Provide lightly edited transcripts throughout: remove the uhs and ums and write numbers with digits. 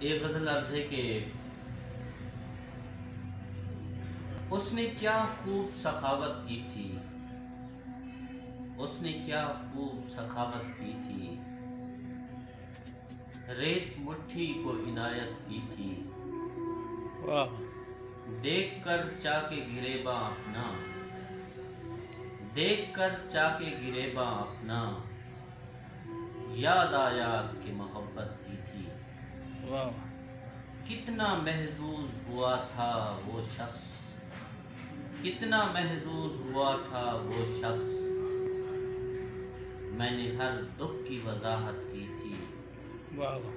ایک غزل عرض ہے کہ اس نے کیا خوب سخاوت کی تھی، اس نے کیا خوب سخاوت کی تھی، ریت مٹھی کو عنایت کی تھی، واہ دیکھ کر چاکے گریباں اپنا، دیکھ کر چاکے گریباں اپنا، یاد آیا کہ محبت کی تھی۔ واہ کتنا محظوظ ہوا تھا وہ شخص، کتنا محظوظ ہوا تھا وہ شخص، میں نے ہر دکھ کی وضاحت کی تھی، واہ واہ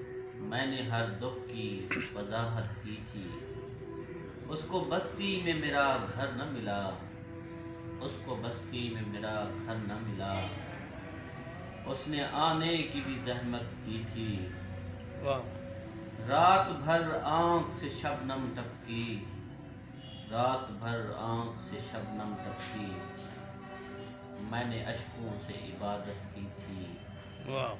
میں نے ہر دکھ کی وضاحت کی تھی۔ اس کو بستی میں میرا گھر نہ ملا، اس کو بستی میں میرا گھر نہ ملا، اس نے آنے کی بھی زحمت کی تھی۔ واہ رات بھر آنکھ سے شبنم ٹپکی، رات بھر آنکھ سے شبنم ٹپکی، میں نے اشکوں سے عبادت کی تھی۔ واہ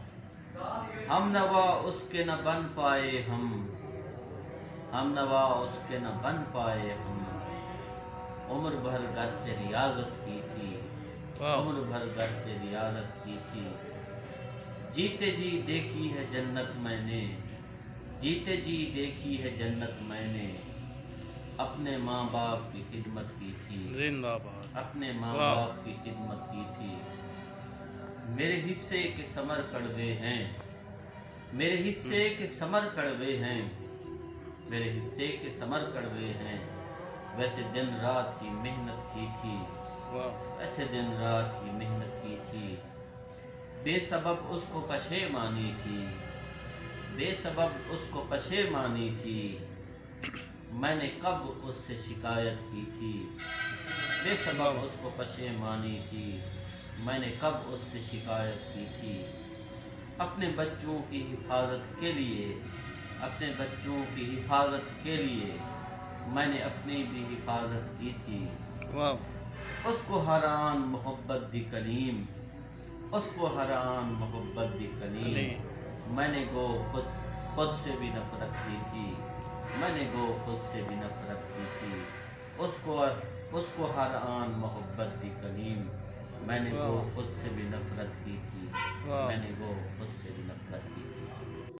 ہم نوا اس کے نہ بن پائے ہم نوا اس کے نہ بن پائے ہم، عمر بھر گھر سے ریاضت کی تھی، واہ عمر بھر گھر سے ریاضت کی تھی۔ جیتے جی دیکھی ہے جنت میں نے، جیتے جی دیکھی ہے جنت میں نے، اپنے ماں باپ کی خدمت کی تھی، زندہ باد اپنے ماں واہ باپ کی خدمت کی تھی۔ میرے حصے کے ثمر کڑوے ہیں، میرے حصے کے ثمر کڑوے ہیں، میرے حصے کے ثمر کڑوے ہیں، ویسے دن رات ہی محنت کی تھی، واہ ویسے دن رات ہی محنت کی تھی۔ بے سبب اس کو پشیمانی تھی، بے سبب اس کو پشیمانی تھی، میں نے کب اس سے شکایت کی تھی، بے سبب اس کو پشیمانی تھی، میں نے کب اس سے شکایت کی تھی۔ اپنے بچوں کی حفاظت کے لیے، اپنے بچوں کی حفاظت کے لیے، میں نے اپنی بھی حفاظت کی تھی۔ واہ اس کو حران محبت دی کلیم، اس کو حران محبت دی کلیم، میں نے گو خود سے بھی نفرت کی تھی، میں نے گو خود سے بھی نفرت کی تھی۔ اس کو حران محبت دی کلیم، میں نے گو خود سے بھی نفرت کی تھی، میں نے گو خود سے بھی نفرت کی تھی۔